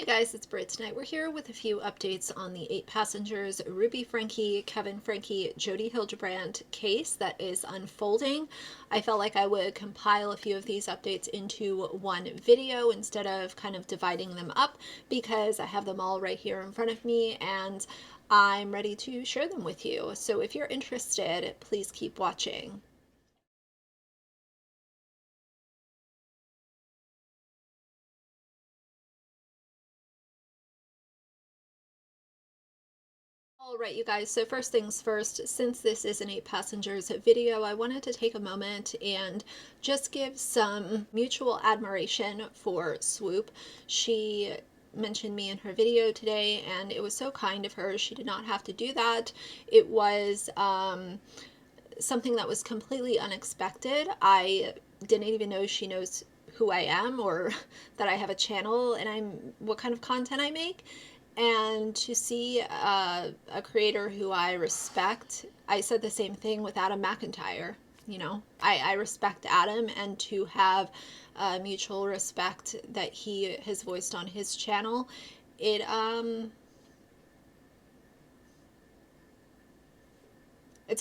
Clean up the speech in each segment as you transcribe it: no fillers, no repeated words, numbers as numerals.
Guys, it's Britt. Tonight we're here with a few updates on the 8 passengers Ruby Franke, Kevin Frankie, Jody Hildebrand case that is unfolding. I felt like I would compile a few of these updates into one video instead of kind of dividing them up because I have them all right here in front of me and I'm ready to share them with you. So if you're interested, please keep watching. Alright, you guys, so first things first, since this is an 8 passengers video, I wanted to take a moment and just give some mutual admiration for Swoop. She mentioned me in her video today, and it was so kind of her. She did not have to do that. It was something that was completely unexpected. I didn't even know she knows who I am or that I have a channel and what kind of content I make. And to see a creator who I respect, I said the same thing with Adam McIntyre. You know, I respect Adam, and to have mutual respect that he has voiced on his channel, it's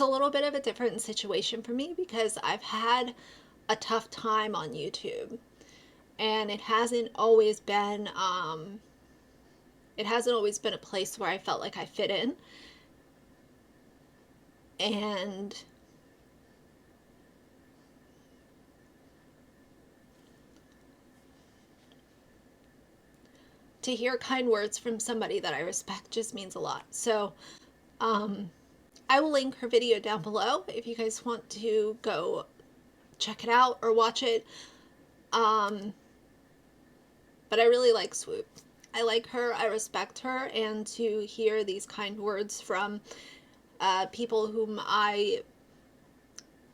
a little bit of a different situation for me because I've had a tough time on YouTube, and it hasn't always been a place where I felt like I fit in. And to hear kind words from somebody that I respect just means a lot. So I will link her video down below if you guys want to go check it out or watch it. But I really like Swoop. I like her, I respect her, and to hear these kind words from people whom I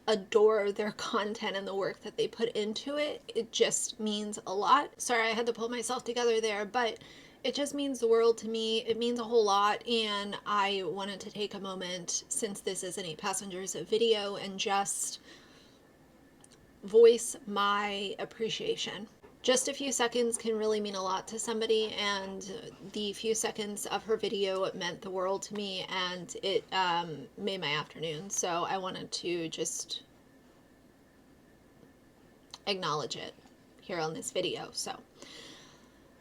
adore their content and the work that they put into it, it just means a lot. Sorry, I had to pull myself together there, but it just means the world to me. It means a whole lot, and I wanted to take a moment, since this is an 8 passengers video, and just voice my appreciation. Just a few seconds can really mean a lot to somebody, and the few seconds of her video meant the world to me, and it made my afternoon. So I wanted to just acknowledge it here on this video. So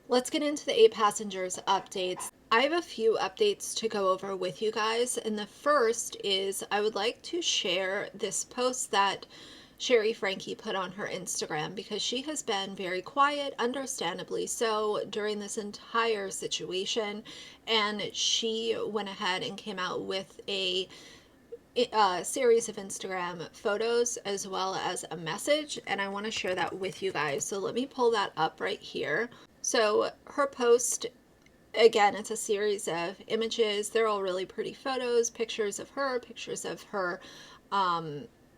let's get into the 8 passengers updates. I have a few updates to go over with you guys, and the first is I would like to share this post that Shari Frankie put on her Instagram, because she has been very quiet, understandably so, during this entire situation, and she went ahead and came out with a series of Instagram photos as well as a message, and I want to share that with you guys. So let me pull that up right here. So her post, again, it's a series of images. They're all really pretty photos, pictures of her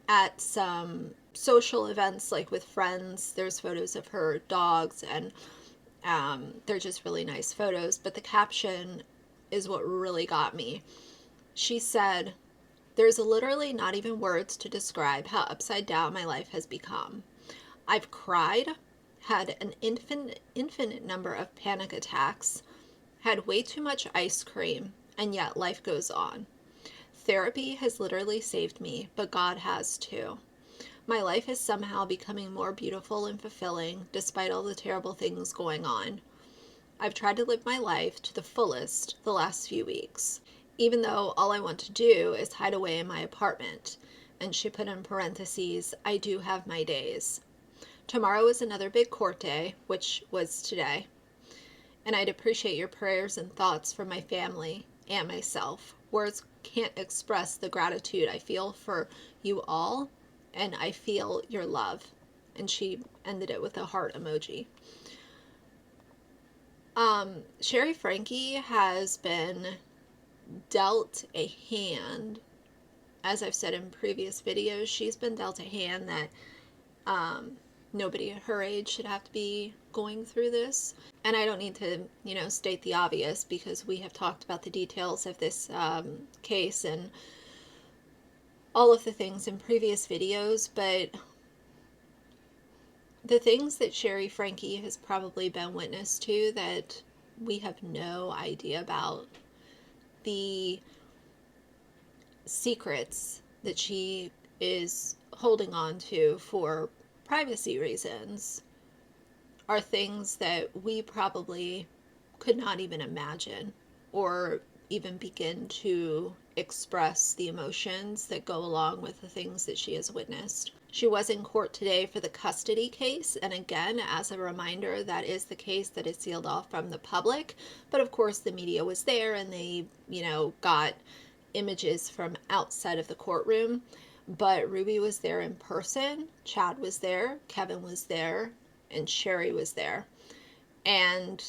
at some social events, like with friends. There's photos of her dogs, and they're just really nice photos. But the caption is what really got me. She said, "There's literally not even words to describe how upside down my life has become. I've cried, had an infinite number of panic attacks, had way too much ice cream, and yet life goes on. Therapy has literally saved me, but God has too. My life is somehow becoming more beautiful and fulfilling despite all the terrible things going on. I've tried to live my life to the fullest the last few weeks, even though all I want to do is hide away in my apartment." And she put in parentheses, "I do have my days. Tomorrow is another big court day," which was today, "and I'd appreciate your prayers and thoughts for my family and myself. Words can't express the gratitude I feel for you all, and I feel your love." And she ended it with a heart emoji. Shari Frankie has been dealt a hand. As I've said in previous videos, she's been dealt a hand that nobody at her age should have to be going through this. And I don't need to, state the obvious, because we have talked about the details of this case and all of the things in previous videos, but the things that Shari Frankie has probably been witness to that we have no idea about the secrets that she is holding on to for privacy reasons are things that we probably could not even imagine or even begin to express the emotions that go along with the things that she has witnessed. She was in court today for the custody case, and again, as a reminder, that is the case that is sealed off from the public. But of course, the media was there and they, got images from outside of the courtroom. But Ruby was there in person, Chad was there, Kevin was there, and Shari was there. And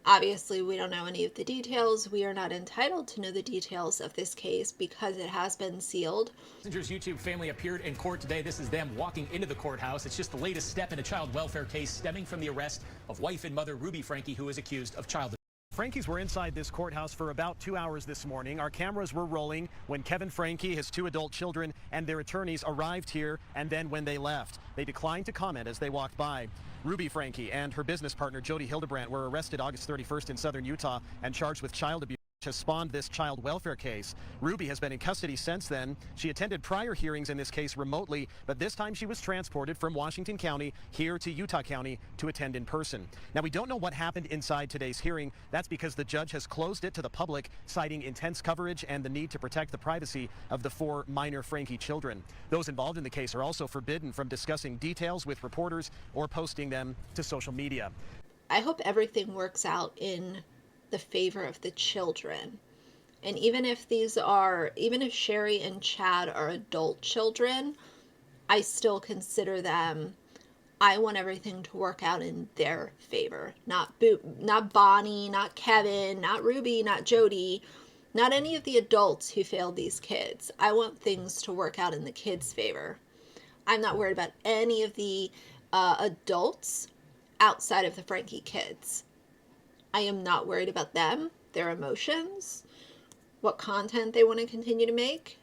obviously, we don't know any of the details. We are not entitled to know the details of this case because it has been sealed. Messenger's YouTube family appeared in court today. This is them walking into the courthouse. It's just the latest step in a child welfare case stemming from the arrest of wife and mother Ruby Franke, who is accused of child abuse. Franke's were inside this courthouse for about 2 hours this morning. Our cameras were rolling when Kevin Franke, his 2 adult children, and their attorneys arrived here, and then when they left. They declined to comment as they walked by. Ruby Franke and her business partner, Jody Hildebrandt, were arrested August 31st in southern Utah and charged with child abuse, which has spawned this child welfare case. Ruby has been in custody since then. She attended prior hearings in this case remotely, but this time she was transported from Washington County here to Utah County to attend in person. Now, we don't know what happened inside today's hearing. That's because the judge has closed it to the public, citing intense coverage and the need to protect the privacy of the 4 minor Franke children. Those involved in the case are also forbidden from discussing details with reporters or posting them to social media. I hope everything works out in the favor of the children. And even if Shari and Chad are adult children, I still consider them, I want everything to work out in their favor. Not Bonnie, not Kevin, not Ruby, not Jody, not any of the adults who failed these kids. I want things to work out in the kids' favor. I'm not worried about any of the adults outside of the Franke kids. I am not worried about them, their emotions, what content they want to continue to make,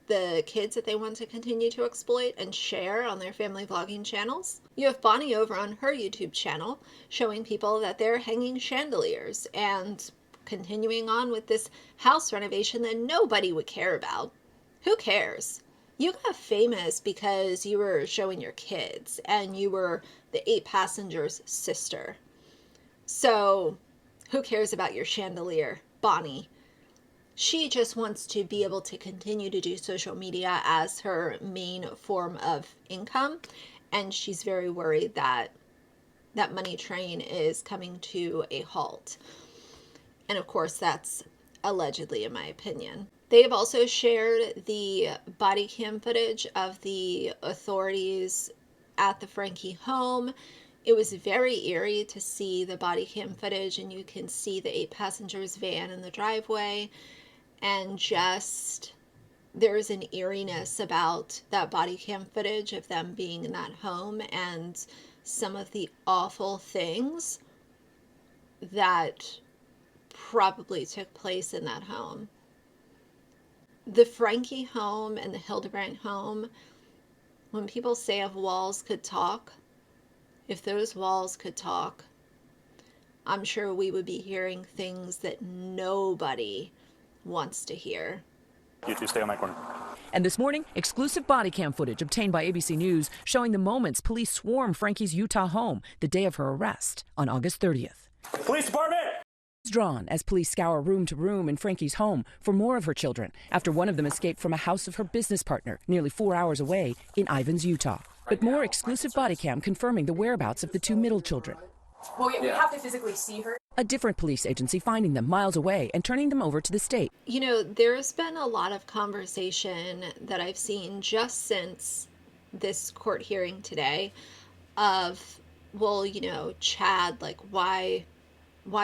the kids that they want to continue to exploit and share on their family vlogging channels. You have Bonnie over on her YouTube channel showing people that they're hanging chandeliers and continuing on with this house renovation that nobody would care about. Who cares? You got famous because you were showing your kids and you were the 8 passengers' sister. So who cares about your chandelier, Bonnie? She just wants to be able to continue to do social media as her main form of income, and she's very worried that that money train is coming to a halt. And of course, that's allegedly, in my opinion. They have also shared the body cam footage of the authorities at the Franke home. It was very eerie to see the body cam footage, and you can see the 8 passengers van in the driveway, and just there's an eeriness about that body cam footage of them being in that home and some of the awful things that probably took place in that home. The Franke home and the Hildebrandt home, when people say if walls could talk, if those walls could talk, I'm sure we would be hearing things that nobody wants to hear. You two stay on my corner. And this morning, exclusive body cam footage obtained by ABC News showing the moments police swarm Franke's Utah home the day of her arrest on August 30th. Police department! Drawn as police scour room to room in Franke's home for more of her children after one of them escaped from a house of her business partner nearly 4 hours away in Ivins, Utah. But more exclusive body cam confirming the whereabouts of the 2 middle children. Well, we have to physically see her. A different police agency finding them miles away and turning them over to the state. You know, there's been a lot of conversation that I've seen just since this court hearing today of, well, Chad, like, why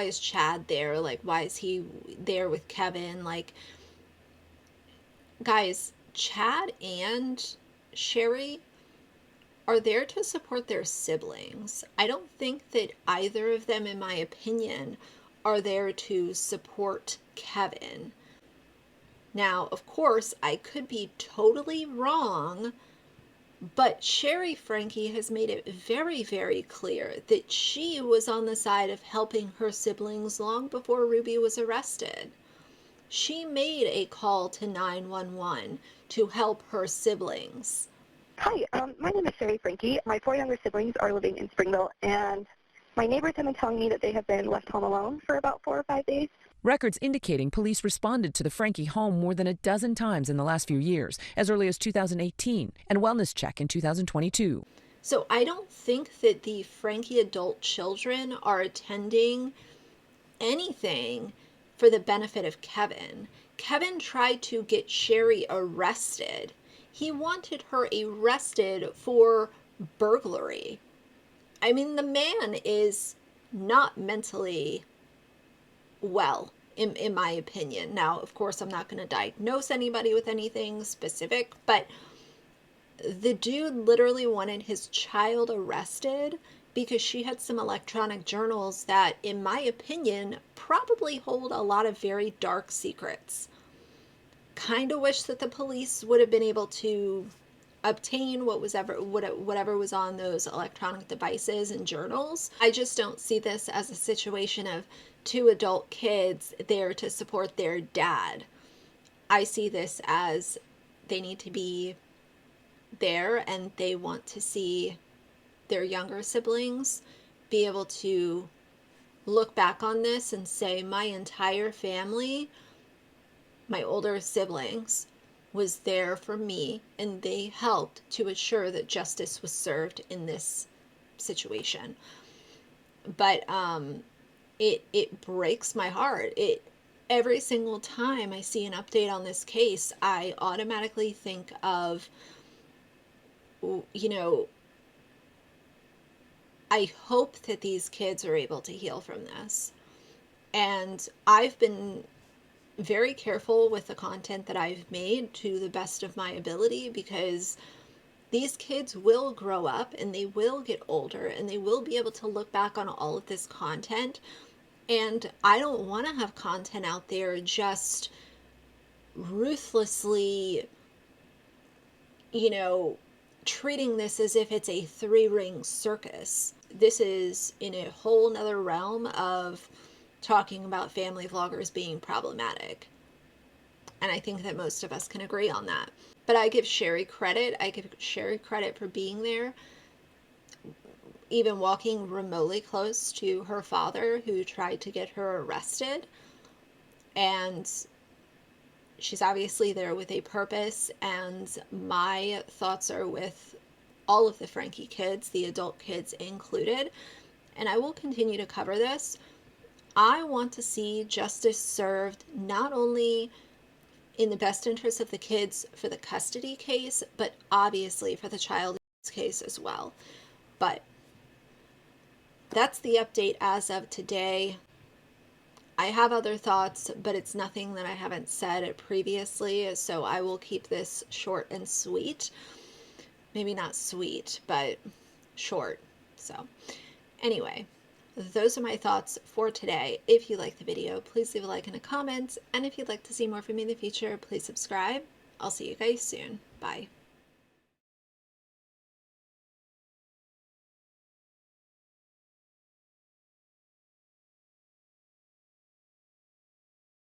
is Chad there? Like, why is he there with Kevin? Like, guys, Chad and Shari are there to support their siblings. I don't think that either of them, in my opinion, are there to support Kevin. Now, of course, I could be totally wrong, But Shari Franke has made it very, very clear that she was on the side of helping her siblings long before Ruby was arrested. She made a call to 911 to help her siblings. Hi, my name is Shari Franke. My 4 younger siblings are living in Springville, and my neighbors have been telling me that they have been left home alone for about 4 or 5 days. Records indicating police responded to the Franke home more than a dozen times in the last few years, as early as 2018, and wellness check in 2022. So I don't think that the Franke adult children are attending anything for the benefit of Kevin. Kevin tried to get Shari arrested. He wanted her arrested for burglary. I mean, the man is not mentally well, in my opinion. Now, of course, I'm not going to diagnose anybody with anything specific, but the dude literally wanted his child arrested because she had some electronic journals that, in my opinion, probably hold a lot of very dark secrets. Kind of wish that the police would have been able to obtain whatever was on those electronic devices and journals. I just don't see this as a situation of 2 adult kids there to support their dad. I see this as they need to be there and they want to see their younger siblings be able to look back on this and say, my entire family, my older siblings, was there for me, and they helped to assure that justice was served in this situation. But it breaks my heart. Every single time I see an update on this case, I automatically think of, you know, I hope that these kids are able to heal from this. And I've been very careful with the content that I've made to the best of my ability, because these kids will grow up and they will get older and they will be able to look back on all of this content. And I don't want to have content out there just ruthlessly, you know, treating this as if it's a 3-ring circus. This is in a whole nother realm of talking about family vloggers being problematic. And I think that most of us can agree on that. But I give Shari credit. I give Shari credit for being there, even walking remotely close to her father who tried to get her arrested. And she's obviously there with a purpose, and my thoughts are with all of the Franke kids, the adult kids included. And I will continue to cover this. I want to see justice served not only in the best interest of the kids for the custody case, but obviously for the child case as well. But that's the update as of today. I have other thoughts, but it's nothing that I haven't said previously, so I will keep this short and sweet. Maybe not sweet, but short. So anyway, those are my thoughts for today. If you like the video, please leave a like and a comment. And if you'd like to see more from me in the future, please subscribe. I'll see you guys soon. Bye.